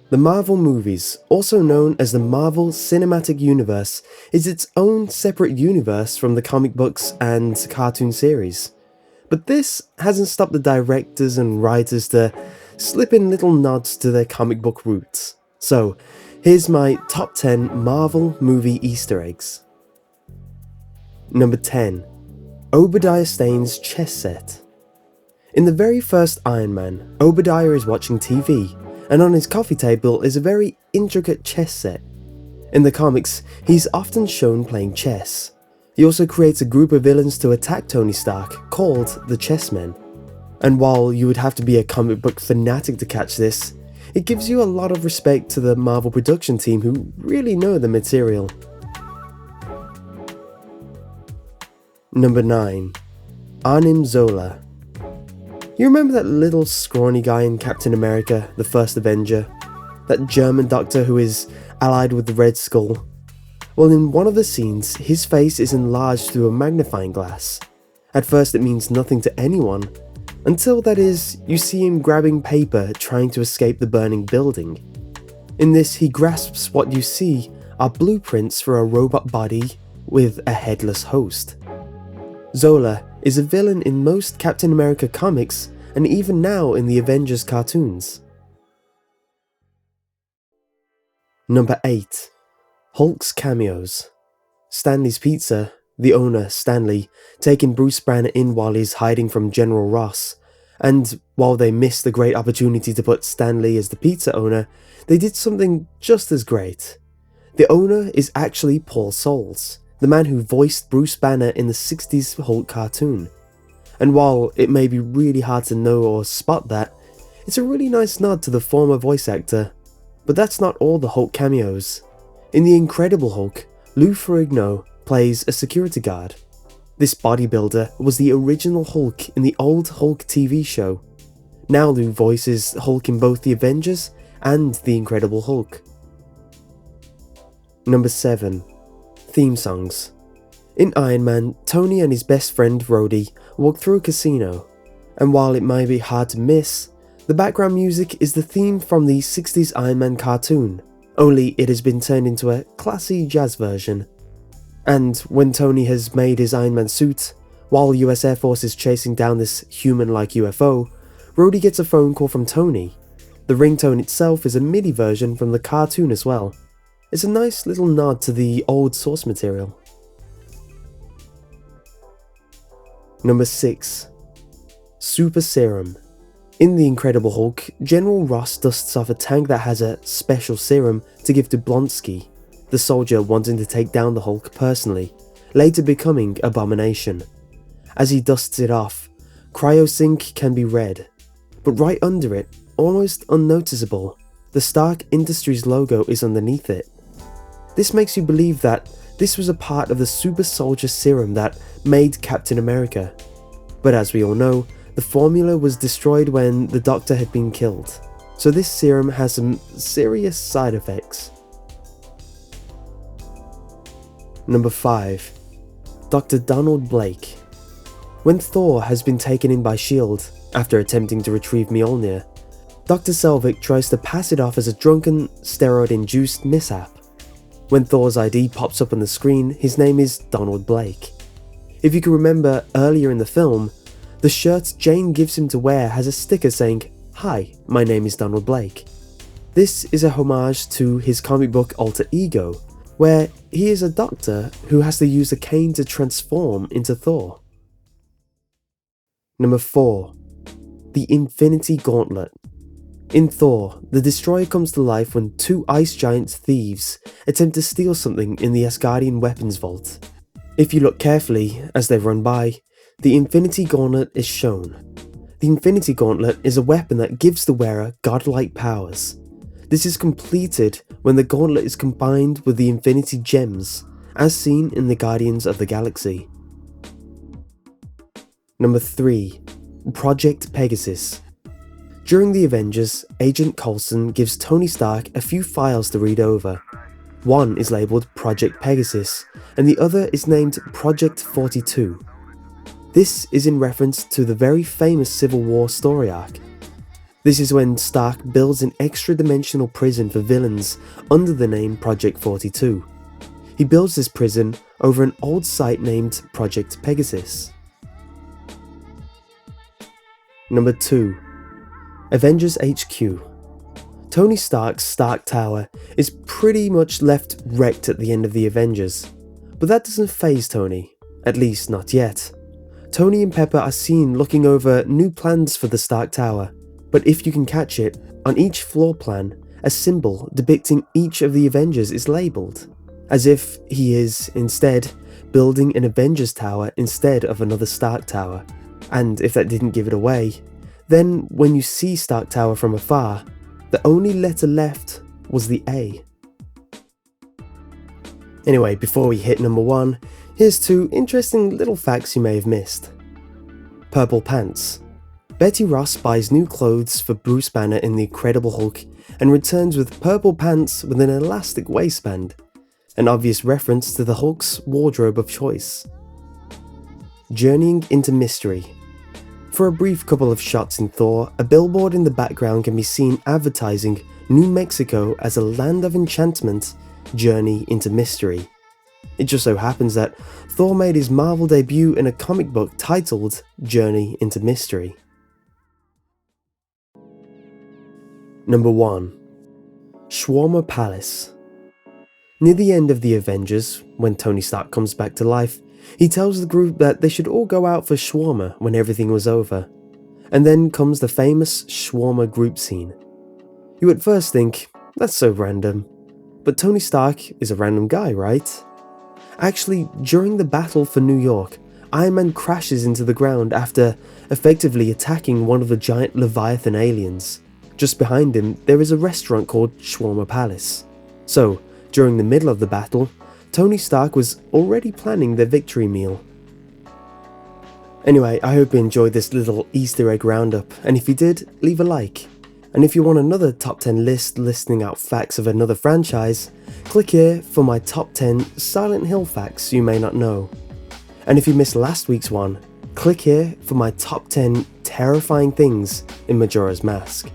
The Marvel movies, also known as the Marvel Cinematic Universe, is its own separate universe from the comic books and cartoon series. But this hasn't stopped the directors and writers to slip in little nods to their comic book roots. So, here's my top 10 Marvel movie Easter eggs. Number 10. Obadiahs Chess Set. In the very first Iron Man, Obadiah is watching TV, and on his coffee table is a very intricate chess set. In the comics, he's often shown playing chess. He also creates a group of villains to attack Tony Stark, called the Chessmen. And while you would have to be a comic book fanatic to catch this, it gives you a lot of respect to the Marvel production team who really know the material. Number 9. Arnim Zola. You remember that little scrawny guy in Captain America, the first Avenger? That German doctor who is allied with the Red Skull? Well, in one of the scenes, his face is enlarged through a magnifying glass. At first it means nothing to anyone, until that is, you see him grabbing paper trying to escape the burning building. In this, he grasps what you see are blueprints for a robot body with a headless host. Zola is a villain in most Captain America comics and even now in the Avengers cartoons. Number 8. Hulk's cameos. Stanley's Pizza, the owner, Stanley, taking Bruce Banner in while he's hiding from General Ross, and while they missed the great opportunity to put Stanley as the pizza owner, they did something just as great. The owner is actually Paul Soles, the man who voiced Bruce Banner in the 60s Hulk cartoon. And while it may be really hard to know or spot that, it's a really nice nod to the former voice actor. But that's not all the Hulk cameos. In The Incredible Hulk, Lou Ferrigno plays a security guard. This bodybuilder was the original Hulk in the old Hulk TV show. Now Lou voices Hulk in both the Avengers and The Incredible Hulk. Number 7. Theme songs. In Iron Man, Tony and his best friend Rhodey walk through a casino, and while it might be hard to miss, the background music is the theme from the 60s Iron Man cartoon, only it has been turned into a classy jazz version. And when Tony has made his Iron Man suit, while US Air Force is chasing down this human-like UFO, Rhodey gets a phone call from Tony. The ringtone itself is a MIDI version from the cartoon as well. It's a nice little nod to the old source material. Number 6. Super Serum. In The Incredible Hulk, General Ross dusts off a tank that has a special serum to give to Blonsky, the soldier wanting to take down the Hulk personally, later becoming Abomination. As he dusts it off, Cryosync can be read, but right under it, almost unnoticeable, the Stark Industries logo is underneath it. This makes you believe that this was a part of the super soldier serum that made Captain America. But as we all know, the formula was destroyed when the Doctor had been killed, so this serum has some serious side effects. Number 5. Dr. Donald Blake. When Thor has been taken in by S.H.I.E.L.D. after attempting to retrieve Mjolnir, Dr. Selvig tries to pass it off as a drunken, steroid-induced mishap. When Thor's ID pops up on the screen, his name is Donald Blake. If you can remember earlier in the film, the shirt Jane gives him to wear has a sticker saying, "Hi, my name is Donald Blake." This is a homage to his comic book alter ego, where he is a doctor who has to use a cane to transform into Thor. Number 4. The Infinity Gauntlet. In Thor, the Destroyer comes to life when two ice giant thieves attempt to steal something in the Asgardian weapons vault. If you look carefully as they run by, the Infinity Gauntlet is shown. The Infinity Gauntlet is a weapon that gives the wearer godlike powers. This is completed when the gauntlet is combined with the Infinity Gems, as seen in the Guardians of the Galaxy. Number 3. Project Pegasus. During the Avengers, Agent Coulson gives Tony Stark a few files to read over. One is labelled Project Pegasus, and the other is named Project 42. This is in reference to the very famous Civil War story arc. This is when Stark builds an extra-dimensional prison for villains under the name Project 42. He builds this prison over an old site named Project Pegasus. Number 2. Avengers HQ. Tony Stark's Stark Tower is pretty much left wrecked at the end of the Avengers, but that doesn't faze Tony, at least not yet. Tony and Pepper are seen looking over new plans for the Stark Tower, but if you can catch it, on each floor plan, a symbol depicting each of the Avengers is labelled, as if he is, instead, building an Avengers Tower instead of another Stark Tower. And if that didn't give it away, then when you see Stark Tower from afar, the only letter left was the A. Anyway, before we hit number 1, here's 2 interesting little facts you may have missed. Purple pants. Betty Ross buys new clothes for Bruce Banner in The Incredible Hulk and returns with purple pants with an elastic waistband, an obvious reference to the Hulk's wardrobe of choice. Journeying into mystery. For a brief couple of shots in Thor, a billboard in the background can be seen advertising New Mexico as a land of enchantment, journey into mystery. It just so happens that Thor made his Marvel debut in a comic book titled Journey into Mystery. Number 1. Schwartzman Palace. Near the end of the Avengers, when Tony Stark comes back to life, he tells the group that they should all go out for shawarma when everything was over. And then comes the famous shawarma group scene. You at first think, that's so random. But Tony Stark is a random guy, right? Actually, during the battle for New York, Iron Man crashes into the ground after effectively attacking one of the giant Leviathan aliens. Just behind him, there is a restaurant called Schwartzman Palace. So, during the middle of the battle, Tony Stark was already planning their victory meal. Anyway, I hope you enjoyed this little Easter egg roundup, and if you did, leave a like. And if you want another top 10 list listing out facts of another franchise, click here for my top 10 Silent Hill facts you may not know. And if you missed last week's one, click here for my top 10 terrifying things in Majora's Mask.